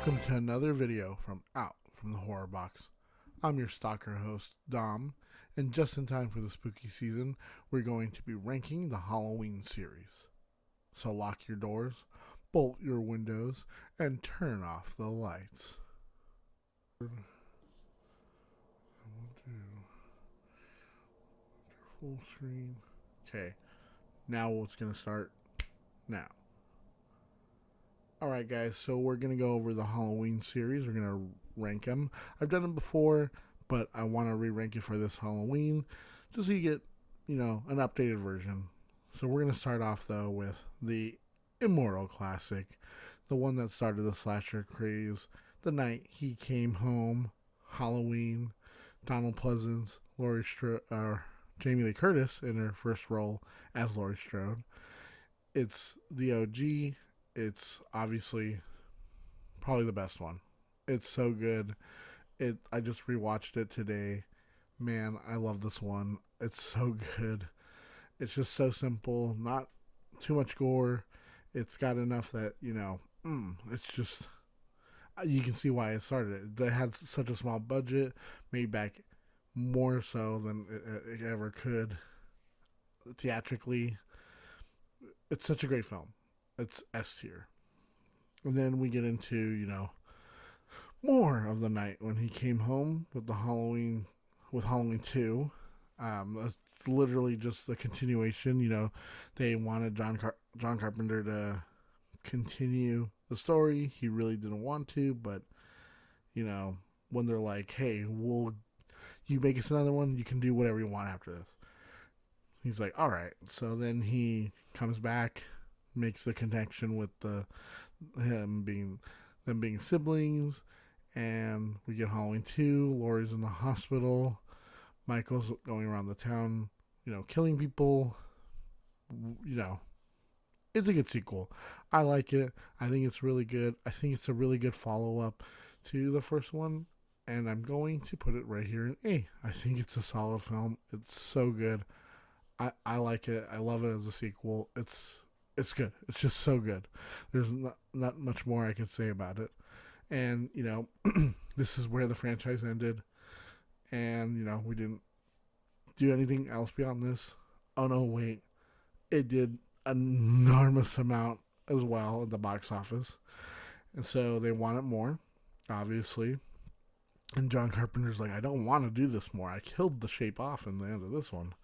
Welcome to another video from Out From the Horrorbox. I'm your stalker host, Dom, and just in time for the spooky season, we're going to be ranking the Halloween series. So lock your doors, bolt your windows, and turn off the lights. Full screen. Okay, now it's going to start now. Alright guys, so we're going to go over the Halloween series. We're going to rank them. I've done it before, but I want to re-rank it for this Halloween, just so you get, an updated version. So we're going to start off, though, with the immortal classic, the one that started the slasher craze, The Night He Came Home, Halloween, Donald Pleasance, Laurie Strode, Jamie Lee Curtis in her first role as Laurie Strode. It's the OG. It's obviously probably the best one. It's so good. I just rewatched it today. Man, I love this one. It's so good. It's just so simple. Not too much gore. It's got enough that, it's just, you can see why it started. They had such a small budget, made back more so than it ever could theatrically. It's such a great film. It's S tier. And then we get into, more of the night when he came home with Halloween 2. It's literally just the continuation. They wanted John Carpenter to continue the story. He really didn't want to, but, when they're like, hey, you make us another one, you can do whatever you want after this. He's like, all right. So then he comes back, makes the connection with them being siblings, and we get Halloween 2. Laurie's in the hospital. Michael's going around the town, killing people. It's a good sequel. I like it. I think it's really good. I think it's a really good follow-up to the first one, and I'm going to put it right here in A. I think it's a solid film. It's so good. I like it. I love it as a sequel. It's good. It's just so good. There's not much more I could say about it. And, this is where the franchise ended. And, we didn't do anything else beyond this. Oh, no, wait. It did an enormous amount as well at the box office. And so they wanted more, obviously. And John Carpenter's like, I don't want to do this more. I killed the shape off in the end of this one.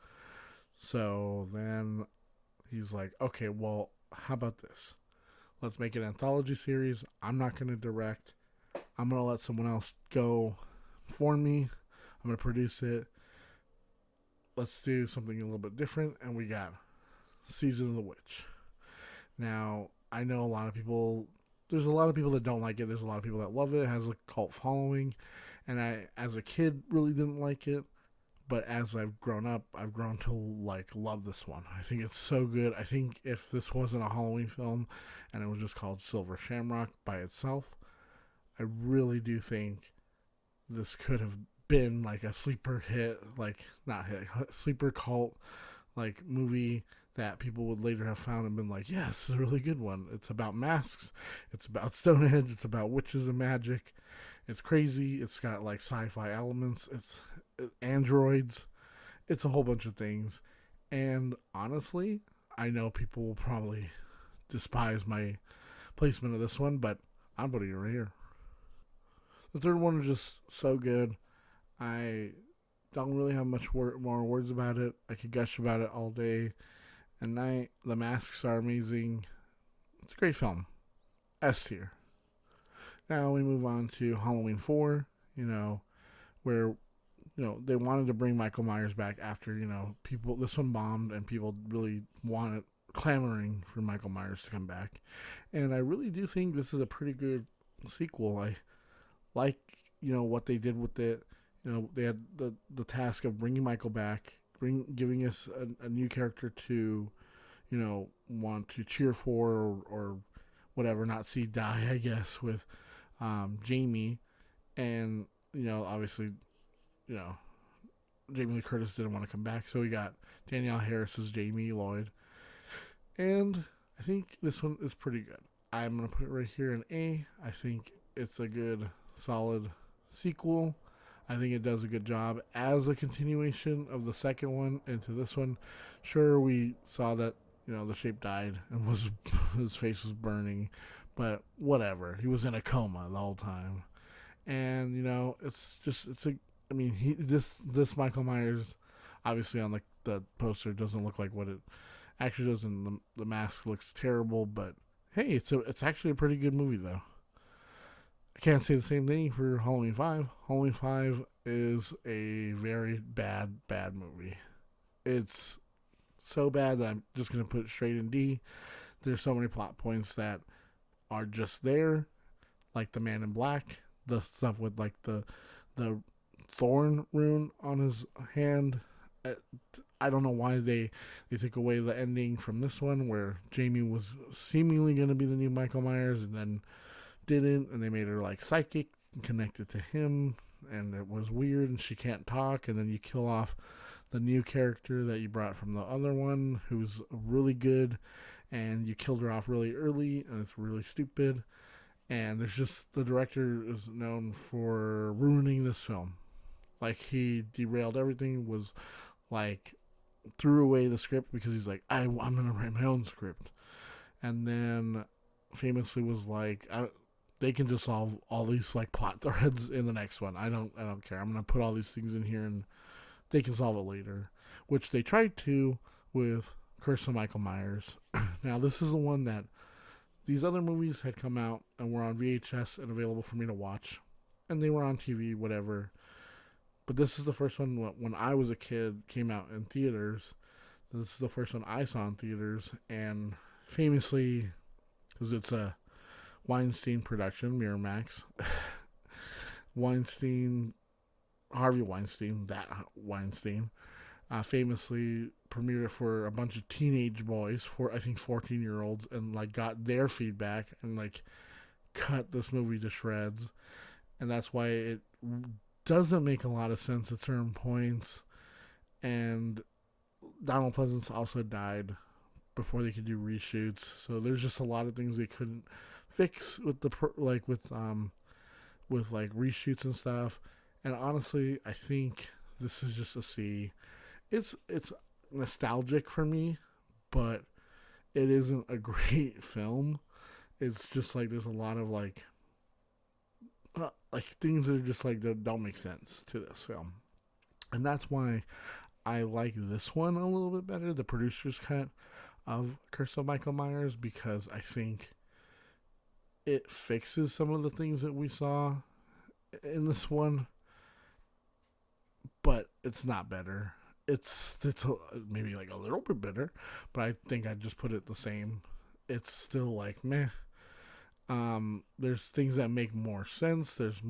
So then he's like, okay, well, how about this? Let's make an anthology series. I'm not going to direct. I'm going to let someone else go for me. I'm going to produce it. Let's do something a little bit different. And we got Season of the Witch. Now, I know there's a lot of people that don't like it. There's a lot of people that love it. It has a cult following. And I, as a kid, really didn't like it. But as I've grown up, I've grown to love this one. I think it's so good. I think if this wasn't a Halloween film and it was just called Silver Shamrock by itself, I really do think this could have been like a sleeper hit, sleeper cult movie that people would later have found and been like, yes, it's a really good one. It's about masks. It's about Stonehenge. It's about witches and magic. It's crazy. It's got sci-fi elements. It's androids. It's a whole bunch of things. And honestly, I know people will probably despise my placement of this one, but I'm putting it right here. The third one is just so good. I don't really have much more words about it. I could gush about it all day and night. The masks are amazing. It's a great film. S tier. Now we move on to Halloween 4, where they wanted to bring Michael Myers back after, this one bombed and people really clamoring for Michael Myers to come back. And I really do think this is a pretty good sequel. I like, what they did with it. They had the task of bringing Michael back, giving us a new character to, want to cheer for or whatever, not see die, I guess, with Jamie. And, obviously, Jamie Lee Curtis didn't want to come back, so we got Danielle Harris as Jamie Lloyd. And I think this one is pretty good. I'm going to put it right here in A. I think it's a good, solid sequel. I think it does a good job as a continuation of the second one into this one. Sure, we saw that the shape died and was his face was burning, but whatever. He was in a coma the whole time, and it's a. I mean, this Michael Myers, obviously on the poster doesn't look like what it actually does, and the mask looks terrible. But hey, it's actually a pretty good movie though. I can't say the same thing for Halloween 5. Halloween 5 is a very bad movie. It's so bad that I'm just going to put it straight in D. There's so many plot points that are just there, like the Man in Black, the stuff with like the thorn rune on his hand. I don't know why they took away the ending from this one where Jamie was seemingly going to be the new Michael Myers and then didn't, and they made her like psychic and connected to him, and it was weird, and she can't talk, and then you kill off the new character that you brought from the other one who's really good, and you killed her off really early, and it's really stupid. And there's just, the director is known for ruining this film. Like, he derailed everything, was like threw away the script because he's like, I'm gonna write my own script, and then famously was like, they can just solve all these like plot threads in the next one. I don't care. I'm gonna put all these things in here and they can solve it later, which they tried to with Curse of Michael Myers. Now this is the one that these other movies had come out and were on VHS and available for me to watch, and they were on TV, whatever. But this is the first one when I was a kid came out in theaters. This is the first one I saw in theaters, and famously, because it's a Weinstein production, Miramax. Harvey Weinstein, famously premiered it for a bunch of teenage boys, I think 14-year-olds, and like got their feedback and like cut this movie to shreds. And that's why it doesn't make a lot of sense at certain points. And Donald Pleasance also died before they could do reshoots, so there's just a lot of things they couldn't fix with with reshoots and stuff. And honestly, I think this is just a C. It's nostalgic for me, but it isn't a great film. It's just like there's a lot of like things that are just like that don't make sense to this film, and that's why I like this one a little bit better, the producer's cut of Curse of Michael Myers, because I think it fixes some of the things that we saw in this one, but it's not better. It's maybe like a little bit better, but I think I'd just put it the same. It's still like meh. There's things that make more sense. There's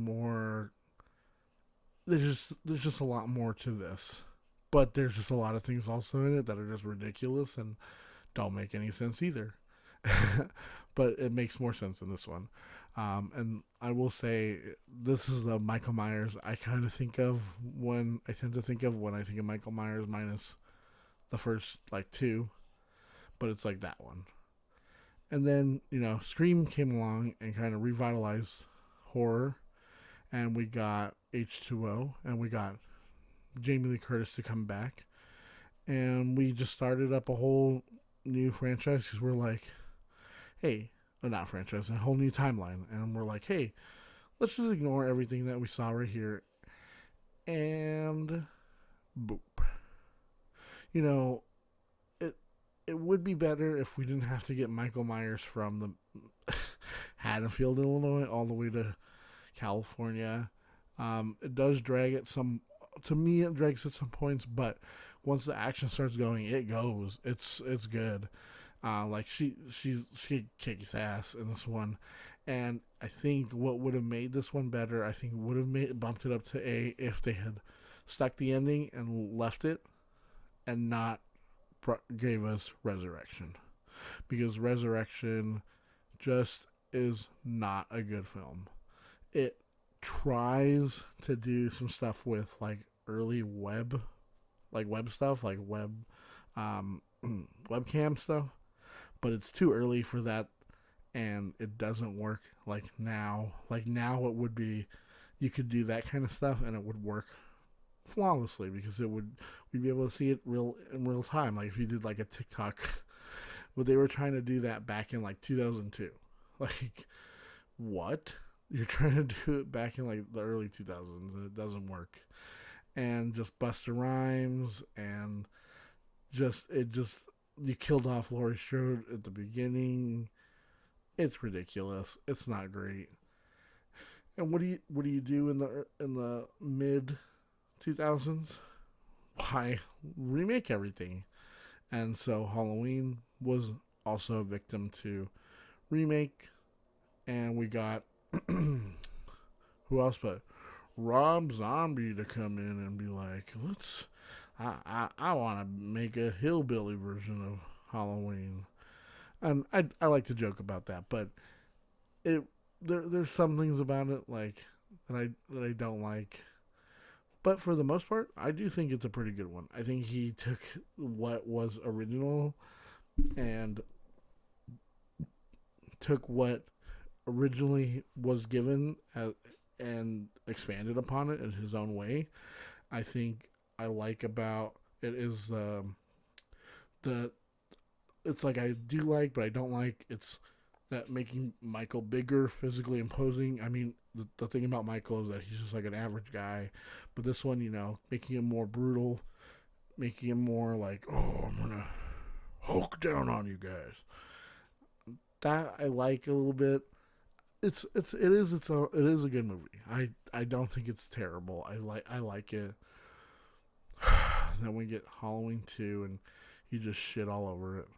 just a lot more to this, but there's just a lot of things also in it that are just ridiculous and don't make any sense either. But it makes more sense in this one. And I will say, this is the Michael Myers I tend to think of when I think of Michael Myers, minus the first like two, but it's like that one. And then, Scream came along and kind of revitalized horror, and we got H2O, and we got Jamie Lee Curtis to come back, and we just started up a whole new franchise, because we're like, hey, not franchise, a whole new timeline, and we're like, hey, let's just ignore everything that we saw right here, and boop. It would be better if we didn't have to get Michael Myers from the Haddonfield, Illinois, all the way to California. It does drag at some, to me it drags at some points, but once the action starts going, it goes. It's good. She kicked his ass in this one, and I think what would have made this one better, I think would have bumped it up to A if they had stuck the ending and left it, and not gave us Resurrection, because Resurrection just is not a good film. It tries to do some stuff with like early web stuff, like webcam stuff, but it's too early for that, and it doesn't work like now. Like now, it would be, you could do that kind of stuff and it would work flawlessly because we'd be able to see it in real time. Like if you did like a TikTok, but they were trying to do that back in like 2002. Like what? You're trying to do it back in like the early 2000s and it doesn't work. And just Busta Rhymes and just you killed off Laurie Strode at the beginning. It's ridiculous. It's not great. And what do you do in the mid 2000s? Why remake everything? And so Halloween was also a victim to remake, and we got who else but Rob Zombie to come in and be like, I want to make a hillbilly version of Halloween. And I like to joke about that, but there's some things about it like that I don't like. But for the most part, I do think it's a pretty good one. I think he took what was original and took what originally was given and expanded upon it in his own way. I think I like about it is the it's like I do like, but I don't like. It's that making Michael bigger, physically imposing. I mean, the thing about Michael is that he's just like an average guy, but this one, making him more brutal, making him more like, oh, I'm gonna Hulk down on you guys. That I like a little bit. It is a good movie. I don't think it's terrible. I like it. Then we get Halloween 2 and he just shit all over it.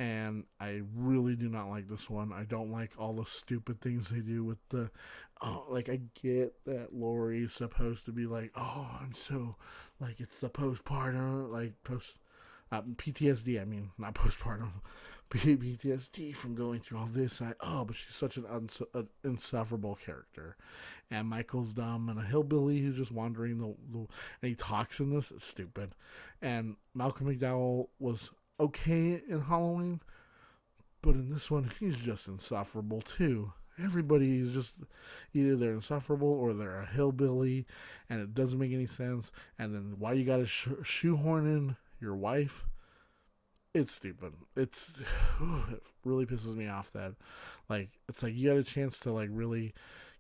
And I really do not like this one. I don't like all the stupid things they do with I get that Laurie's supposed to be like, oh, I'm so, like, it's the postpartum, like, PTSD, I mean, not postpartum, PTSD from going through all this. But she's such an insufferable character. And Michael's dumb and a hillbilly who's just wandering and he talks in this. It's stupid. And Malcolm McDowell was okay in Halloween, but in this one, he's just insufferable too. Everybody is just either they're insufferable or they're a hillbilly, and it doesn't make any sense. And then why you gotta shoehorn in your wife? It's stupid. It really pisses me off that, like, it's like you got a chance to like really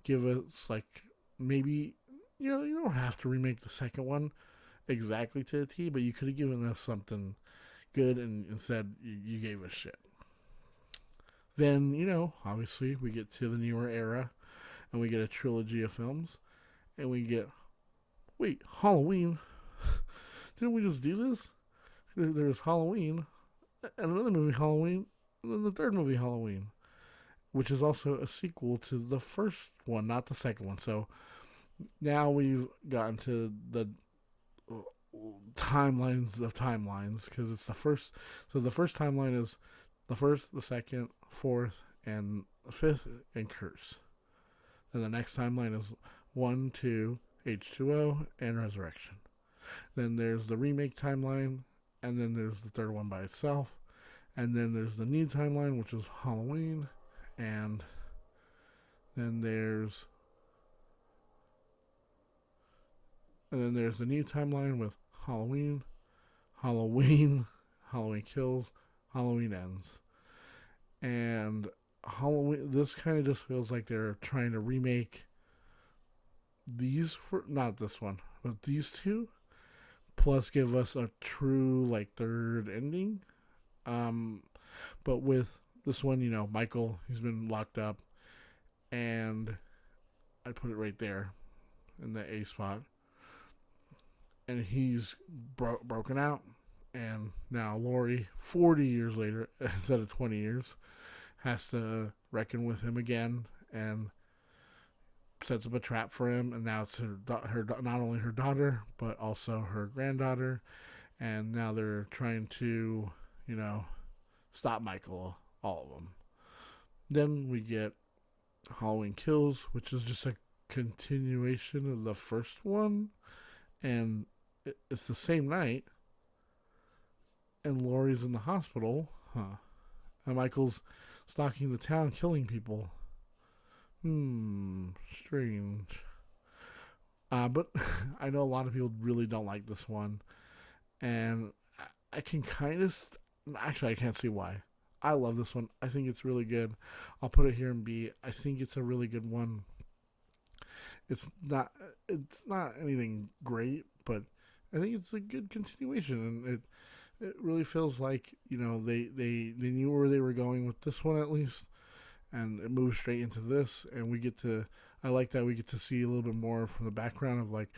give us like maybe you don't have to remake the second one exactly to the T, but you could have given us something good, and instead you gave us shit. Then, obviously we get to the newer era and we get a trilogy of films and we get, wait, Halloween? Didn't we just do this? There's Halloween and another movie Halloween and then the third movie Halloween, which is also a sequel to the first one, not the second one. So now we've gotten to the timelines of timelines because it's the first. So the first timeline is the first, the second, fourth, and fifth, and Curse. Then the next timeline is 1, 2, H2O, and Resurrection. Then there's the remake timeline, and then there's the third one by itself, and then there's the new timeline, which is Halloween, and then there's the new timeline with Halloween, Halloween Kills, Halloween Ends. And Halloween, this kind of just feels like they're trying to remake these, not this one, but these two, plus give us a true, like, third ending. But with this one, Michael, he's been locked up, and I put it right there in the A spot. And he's broken out, and now Laurie, 40 years later, instead of 20 years, has to reckon with him again, and sets up a trap for him. And now it's her not only her daughter, but also her granddaughter, and now they're trying to, stop Michael, all of them. Then we get Halloween Kills, which is just a continuation of the first one, and it's the same night, and Laurie's in the hospital, and Michael's stalking the town, killing people. Strange. But I know a lot of people really don't like this one, and I can kind of. Actually, I can't see why. I love this one. I think it's really good. I'll put it here in B. I think it's a really good one. It's not. It's not anything great, but I think it's a good continuation, and it really feels like they knew where they were going with this one at least, and it moves straight into this, and we get to. I like that we get to see a little bit more from the background of like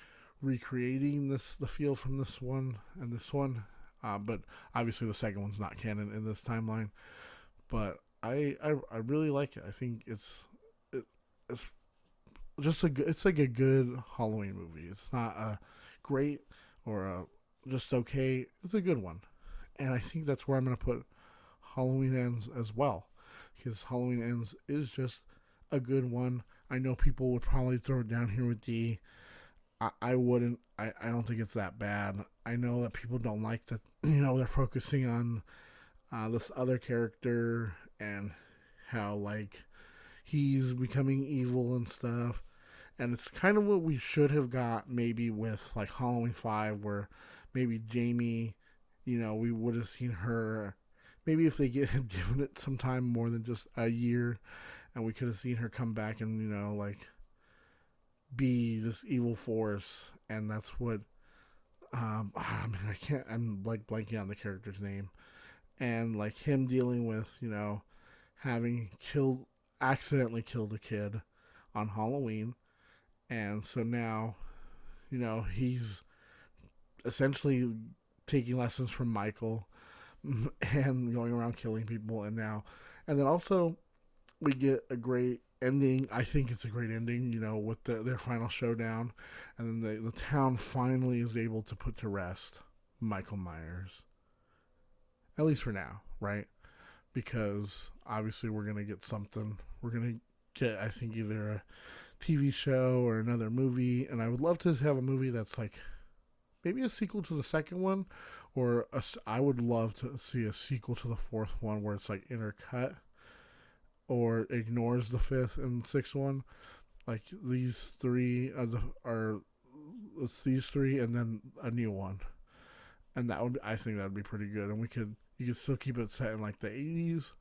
recreating the feel from this one and this one. But obviously the second one's not canon in this timeline. But I really like it. I think it's just it's like a good Halloween movie. It's not a great or just okay. It's a good one, and I think that's where I'm gonna put Halloween Ends as well, because Halloween Ends is just a good one. I know people would probably throw it down here with D. I wouldn't. I don't think it's that bad. I know that people don't like that. They're focusing on this other character and how like he's becoming evil and stuff. And it's kind of what we should have got maybe with like Halloween 5, where maybe Jamie, we would have seen her. Maybe if they had given it some time more than just a year, and we could have seen her come back and like be this evil force. And that's what I can't. I'm like blanking on the character's name, and like him dealing with having accidentally killed a kid on Halloween, and so now he's essentially taking lessons from Michael and going around killing people, and then also we get a great ending. I think it's a great ending, with their final showdown, and then the town finally is able to put to rest Michael Myers, at least for now, right? Because obviously we're gonna get something. We're gonna get, I think, either a TV show or another movie, and I would love to have a movie that's like maybe a sequel to the second one, or I would love to see a sequel to the fourth one where it's like intercut or ignores the fifth and sixth one. Like these three are these three, and then a new one, and I think that would be pretty good. And you could still keep it set in like the 80s,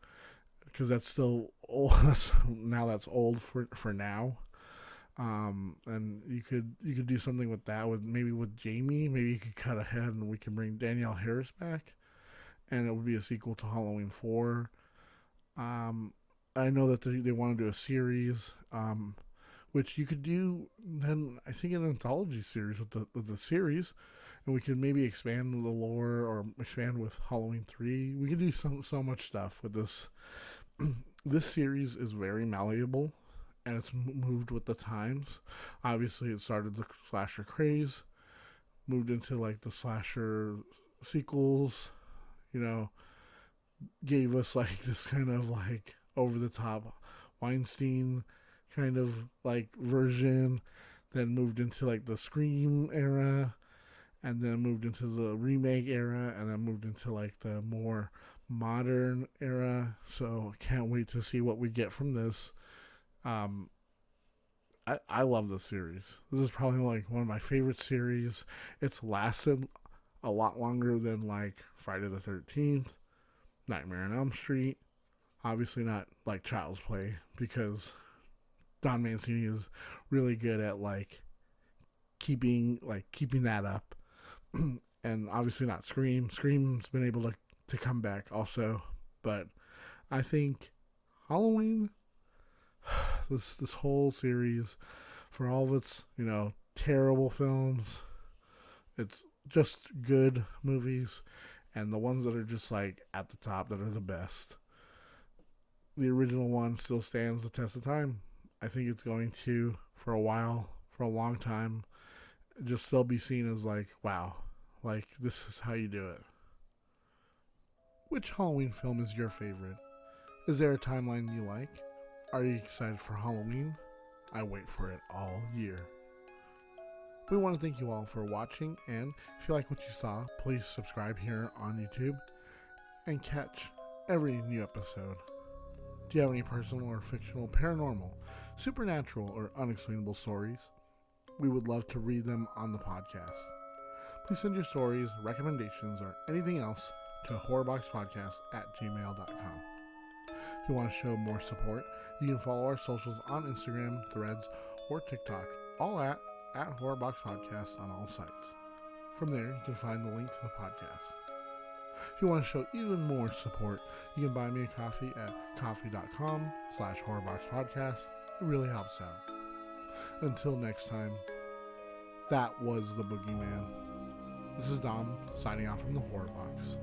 because that's still old. That's old for now. And you could do something with that, with Jamie. Maybe you could cut ahead and we can bring Danielle Harris back, and it would be a sequel to Halloween 4. I know that they want to do a series, which you could do then, I think, an anthology series with the series, and we could maybe expand the lore or expand with Halloween 3. We could do so much stuff with this. This series is very malleable, and it's moved with the times. Obviously, it started the slasher craze, moved into like the slasher sequels, gave us like this kind of like over the top Weinstein kind of like version, then moved into like the Scream era, and then moved into the remake era, and then moved into like the more modern era. So can't wait to see what we get from this. I love this series. This is probably like one of my favorite series. It's lasted a lot longer than like Friday the 13th, Nightmare on Elm Street. Obviously not like Child's Play, because Don Mancini is really good at like keeping that up. And obviously not Scream. Scream's been able to come back also, but I think Halloween, this whole series, for all of its terrible films, it's just good movies, and the ones that are just like at the top that are the best. The original one still stands the test of time. I think it's going to, for a while, for a long time, just still be seen as like, wow, like this is how you do it. Which Halloween film is your favorite? Is there a timeline you like? Are you excited for Halloween? I wait for it all year. We want to thank you all for watching, and if you like what you saw, please subscribe here on YouTube and catch every new episode. Do you have any personal or fictional, paranormal, supernatural, or unexplainable stories? We would love to read them on the podcast. Please send your stories, recommendations, or anything else to horrorboxpodcast@gmail.com. If you want to show more support, you can follow our socials on Instagram, Threads, or TikTok, all at HorrorboxPodcast on all sites. From there, you can find the link to the podcast. If you want to show even more support, you can buy me a coffee at coffee.com/horrorboxpodcast. It really helps out. Until next time, that was the Boogeyman. This is Dom, signing off from the Horror Box.